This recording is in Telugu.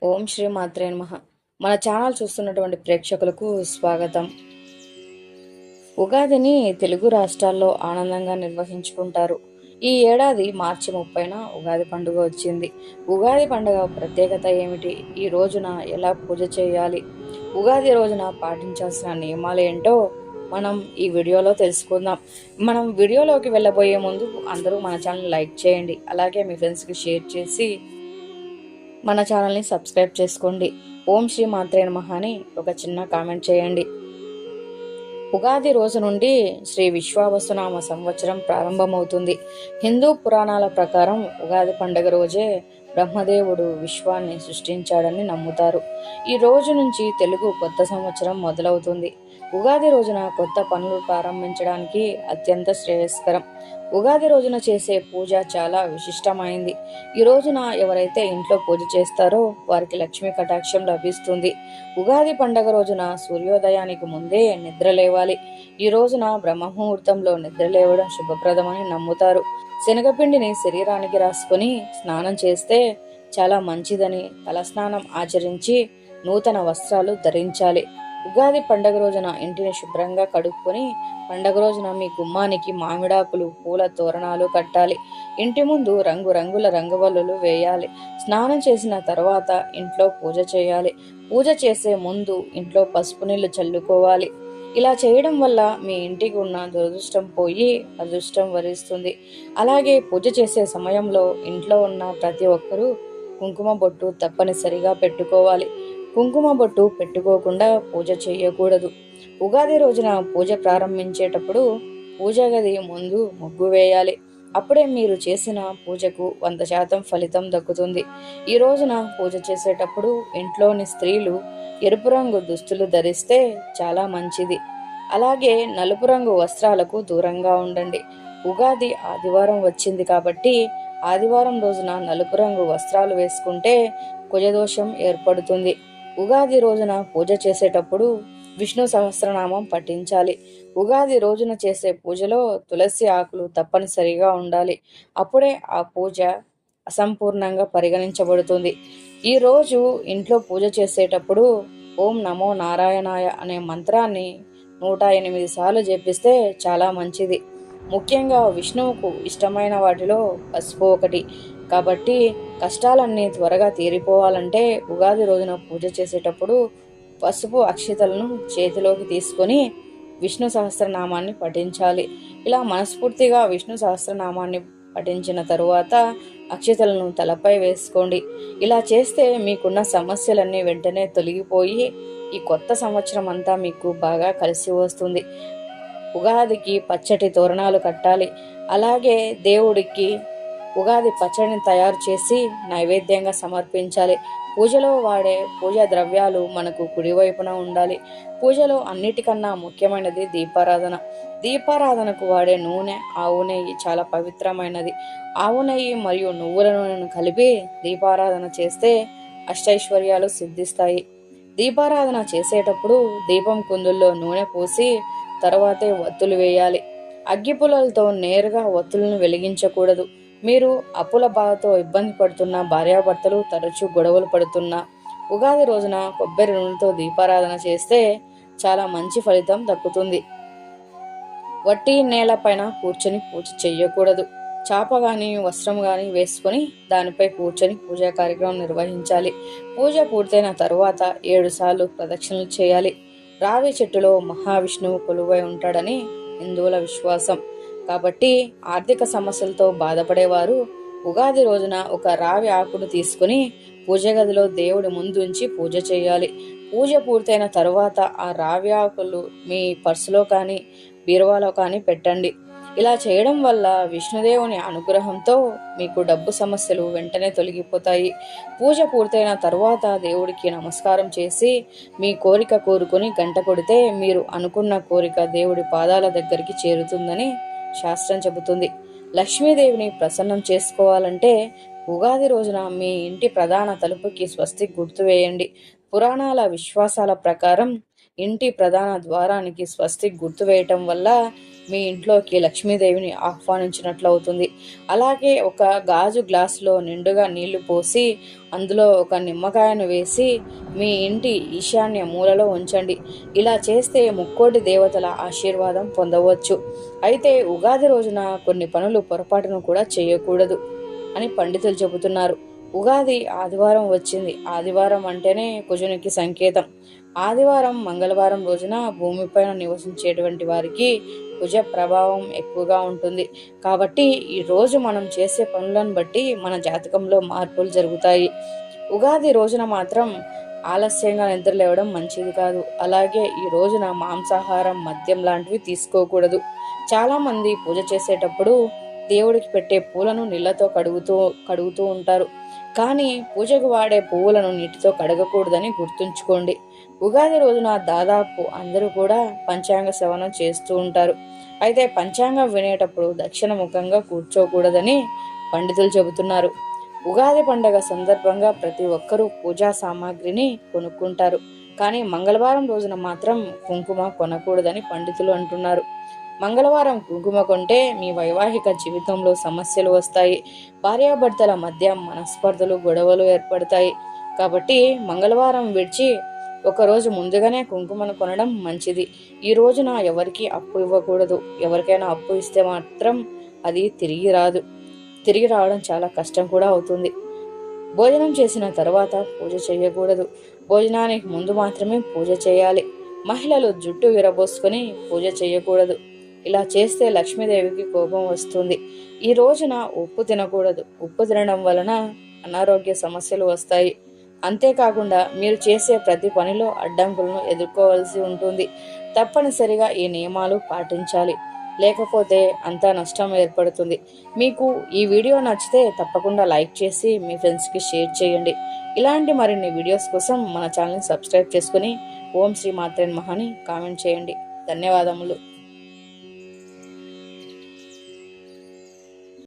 ఓం శ్రీ మాత్రే నమః. మన ఛానల్ చూస్తున్నటువంటి ప్రేక్షకులకు స్వాగతం. ఉగాదిని తెలుగు రాష్ట్రాల్లో ఆనందంగా నిర్వహించుకుంటారు. ఈ ఏడాది మార్చి 30న ఉగాది పండుగ వచ్చింది. ఉగాది పండుగ ప్రత్యేకత ఏమిటి? ఈ రోజున ఎలా పూజ చేయాలి? ఉగాది రోజున పాటించాల్సిన నియమాలు ఏంటో మనం ఈ వీడియోలో తెలుసుకుందాం. మనం వీడియోలోకి వెళ్ళబోయే ముందు అందరూ మన ఛానల్ లైక్ చేయండి. అలాగే మీ ఫ్రెండ్స్కి షేర్ చేసి మన ఛానల్ని సబ్స్క్రైబ్ చేసుకోండి. ఓం శ్రీ మాత్రే నమః అని ఒక చిన్న కామెంట్ చేయండి. ఉగాది రోజు నుండి శ్రీ విశ్వావసునామ సంవత్సరం ప్రారంభమవుతుంది. హిందూ పురాణాల ప్రకారం ఉగాది పండుగ రోజే బ్రహ్మదేవుడు విశ్వాన్ని సృష్టించాడని నమ్ముతారు. ఈ రోజు నుంచి తెలుగు కొత్త సంవత్సరం మొదలవుతుంది. ఉగాది రోజున కొత్త పనులు ప్రారంభించడానికి అత్యంత శ్రేయస్కరం. ఉగాది రోజున చేసే పూజ చాలా విశిష్టమైంది. ఈ రోజున ఎవరైతే ఇంట్లో పూజ చేస్తారో వారికి లక్ష్మీ కటాక్షం లభిస్తుంది. ఉగాది పండగ రోజున సూర్యోదయానికి ముందే నిద్ర లేవాలి. ఈ రోజున బ్రహ్మముహూర్తంలో నిద్ర లేవడం శుభప్రదమని నమ్ముతారు. శనగపిండిని శరీరానికి రాసుకొని స్నానం చేస్తే చాలా మంచిదని తలస్నానం ఆచరించి నూతన వస్త్రాలు ధరించాలి. ఉగాది పండగ రోజున ఇంటిని శుభ్రంగా కడుక్కొని పండగ రోజున మీ గుమ్మానికి మామిడాకులు పూల తోరణాలు కట్టాలి. ఇంటి ముందు రంగురంగుల రంగవల్లులు వేయాలి. స్నానం చేసిన తర్వాత ఇంట్లో పూజ చేయాలి. పూజ చేసే ముందు ఇంట్లో పసుపు నీళ్లు చల్లుకోవాలి. ఇలా చేయడం వల్ల మీ ఇంటికి ఉన్న దురదృష్టం పోయి అదృష్టం వరిస్తుంది. అలాగే పూజ చేసే సమయంలో ఇంట్లో ఉన్న ప్రతి ఒక్కరూ కుంకుమ బొట్టు తప్పనిసరిగా పెట్టుకోవాలి. కుంకుమ బొట్టు పెట్టుకోకుండా పూజ చేయకూడదు. ఉగాది రోజున పూజ ప్రారంభించేటప్పుడు పూజా గది ముందు ముగ్గు వేయాలి. అప్పుడే మీరు చేసిన పూజకు 100% ఫలితం దక్కుతుంది. ఈ రోజున పూజ చేసేటప్పుడు ఇంట్లోని స్త్రీలు ఎరుపు రంగు దుస్తులు ధరిస్తే చాలా మంచిది. అలాగే నలుపు రంగు వస్త్రాలకు దూరంగా ఉండండి. ఉగాది ఆదివారం వచ్చింది కాబట్టి ఆదివారం రోజున నలుపు రంగు వస్త్రాలు వేసుకుంటే కుజదోషం ఏర్పడుతుంది. ఉగాది రోజున పూజ చేసేటప్పుడు విష్ణు సహస్రనామం పఠించాలి. ఉగాది రోజున చేసే పూజలో తులసి ఆకులు తప్పనిసరిగా ఉండాలి. అప్పుడే ఆ పూజ అసంపూర్ణంగా పరిగణించబడుతుంది. ఈ రోజు ఇంట్లో పూజ చేసేటప్పుడు ఓం నమో నారాయణాయ అనే మంత్రాన్ని 108 సార్లు జపిస్తే చాలా మంచిది. ముఖ్యంగా విష్ణువుకు ఇష్టమైన వాటిలో పసుపు ఒకటి. కాబట్టి కష్టాలన్నీ త్వరగా తీరిపోవాలంటే ఉగాది రోజున పూజ చేసేటప్పుడు పసుపు అక్షితలను చేతిలోకి తీసుకొని విష్ణు సహస్రనామాన్ని పఠించాలి. ఇలా మనస్ఫూర్తిగా విష్ణు సహస్రనామాన్ని పఠించిన తరువాత అక్షితలను తలపై వేసుకోండి. ఇలా చేస్తే మీకున్న సమస్యలన్నీ వెంటనే తొలగిపోయి ఈ కొత్త సంవత్సరం అంతా మీకు బాగా కలిసి వస్తుంది. ఉగాదికి పచ్చటి తోరణాలు కట్టాలి. అలాగే దేవుడికి ఉగాది పచ్చడిని తయారు చేసి నైవేద్యంగా సమర్పించాలి. పూజలో వాడే పూజా ద్రవ్యాలు మనకు కుడివైపున ఉండాలి. పూజలో అన్నిటికన్నా ముఖ్యమైనది దీపారాధన. దీపారాధనకు వాడే నూనె ఆవు నెయ్యి చాలా పవిత్రమైనది. ఆవు నెయ్యి మరియు నువ్వుల నూనెను కలిపి దీపారాధన చేస్తే అష్టైశ్వర్యాలు సిద్ధిస్తాయి. దీపారాధన చేసేటప్పుడు దీపం కుందుల్లో నూనె పోసి తర్వాతే ఒత్తులు వేయాలి. అగ్గిపుల్లలతో నేరుగా ఒత్తులను వెలిగించకూడదు. మీరు అప్పుల బాధతో ఇబ్బంది పడుతున్న భార్యాభర్తలు తరచూ గొడవలు పడుతున్నా ఉగాది రోజున కొబ్బరి నూనెతో దీపారాధన చేస్తే చాలా మంచి ఫలితం దక్కుతుంది. వట్టి నేలపైన కూర్చొని పూజ చెయ్యకూడదు. చాప గాని వస్త్రం గాని వేసుకొని దానిపై కూర్చొని పూజా కార్యక్రమం నిర్వహించాలి. పూజ పూర్తయిన తరువాత 7 సార్లు ప్రదక్షిణలు చేయాలి. రావి చెట్టులో మహావిష్ణువు కొలువై ఉంటాడని హిందువుల విశ్వాసం. కాబట్టి ఆర్థిక సమస్యలతో బాధపడేవారు ఉగాది రోజున ఒక రావి ఆకును తీసుకుని పూజ గదిలో దేవుడి ముందుంచి పూజ చేయాలి. పూజ పూర్తయిన తరువాత ఆ రావి ఆకులు మీ పర్సులో కానీ బీరువాలో కానీ పెట్టండి. ఇలా చేయడం వల్ల విష్ణుదేవుని అనుగ్రహంతో మీకు డబ్బు సమస్యలు వెంటనే తొలగిపోతాయి. పూజ పూర్తయిన తరువాత దేవుడికి నమస్కారం చేసి మీ కోరిక కోరుకొని గంట కొడితే మీరు అనుకున్న కోరిక దేవుడి పాదాల దగ్గరికి చేరుతుందని శాస్త్రం చెబుతుంది. లక్ష్మీదేవిని ప్రసన్నం చేసుకోవాలంటే ఉగాది రోజున మీ ఇంటి ప్రధాన తలుపుకి స్వస్తిక్ గుర్తు వేయండి. పురాణాల విశ్వాసాల ప్రకారం ఇంటి ప్రధాన ద్వారానికి స్వస్తిక్ గుర్తు వేయటం వల్ల మీ ఇంట్లోకి లక్ష్మీదేవిని ఆహ్వానించినట్లు అవుతుంది. అలాగే ఒక గాజు గ్లాసులో నిండుగా నీళ్లు పోసి అందులో ఒక నిమ్మకాయను వేసి మీ ఇంటి ఈశాన్య మూలలో ఉంచండి. ఇలా చేస్తే ముక్కోటి దేవతల ఆశీర్వాదం పొందవచ్చు. అయితే ఉగాది రోజున కొన్ని పనులు పొరపాటును కూడా చేయకూడదు అని పండితులు చెబుతున్నారు. ఉగాది ఆదివారం వచ్చింది. ఆదివారం అంటేనే కుజునికి సంకేతం. ఆదివారం మంగళవారం రోజున భూమిపైన నివసించేటువంటి వారికి కుజ ప్రభావం ఎక్కువగా ఉంటుంది. కాబట్టి ఈ రోజు మనం చేసే పనులను బట్టి మన జాతకంలో మార్పులు జరుగుతాయి. ఉగాది రోజున మాత్రం ఆలస్యంగా నిద్రలేవడం మంచిది కాదు. అలాగే ఈ రోజున మాంసాహారం, మద్యం లాంటివి తీసుకోకూడదు. చాలామంది పూజ చేసేటప్పుడు దేవుడికి పెట్టే పూలను నీళ్లతో కడుగుతూ ఉంటారు. కానీ పూజకు వాడే పువ్వులను నీటితో కడగకూడదని గుర్తుంచుకోండి. ఉగాది రోజున దాదాపు అందరూ కూడా పంచాంగ శ్రవణం చేస్తూ ఉంటారు. అయితే పంచాంగం వినేటప్పుడు దక్షిణ ముఖంగా కూర్చోకూడదని పండితులు చెబుతున్నారు. ఉగాది పండగ సందర్భంగా ప్రతి ఒక్కరూ పూజా సామాగ్రిని కొనుక్కుంటారు. కానీ మంగళవారం రోజున మాత్రం కుంకుమ కొనకూడదని పండితులు అంటున్నారు. మంగళవారం కుంకుమ కొంటే మీ వైవాహిక జీవితంలో సమస్యలు వస్తాయి. భార్యాభర్తల మధ్య మనస్పర్ధలు, గొడవలు ఏర్పడతాయి. కాబట్టి మంగళవారం విడిచి ఒకరోజు ముందుగానే కుంకుమను కొనడం మంచిది. ఈ రోజున ఎవరికి అప్పు ఇవ్వకూడదు. ఎవరికైనా అప్పు ఇస్తే మాత్రం అది తిరిగి రావడం చాలా కష్టం కూడా అవుతుంది. భోజనం చేసిన తర్వాత పూజ చేయకూడదు. భోజనానికి ముందు మాత్రమే పూజ చేయాలి. మహిళలు జుట్టు విరబోసుకొని పూజ చేయకూడదు. ఇలా చేస్తే లక్ష్మీదేవికి కోపం వస్తుంది. ఈ రోజున ఉప్పు తినకూడదు. ఉప్పు తినడం వలన అనారోగ్య సమస్యలు వస్తాయి. అంతేకాకుండా మీరు చేసే ప్రతి పనిలో అడ్డంకులను ఎదుర్కోవాల్సి ఉంటుంది. తప్పనిసరిగా ఈ నియమాలు పాటించాలి. లేకపోతే అంతా నష్టం ఏర్పడుతుంది. మీకు ఈ వీడియో నచ్చితే తప్పకుండా లైక్ చేసి మీ ఫ్రెండ్స్కి షేర్ చేయండి. ఇలాంటి మరిన్ని వీడియోస్ కోసం మన ఛానల్ని సబ్స్క్రైబ్ చేసుకుని ఓం శ్రీ మాత్రే నమః అని కామెంట్ చేయండి. ధన్యవాదములు.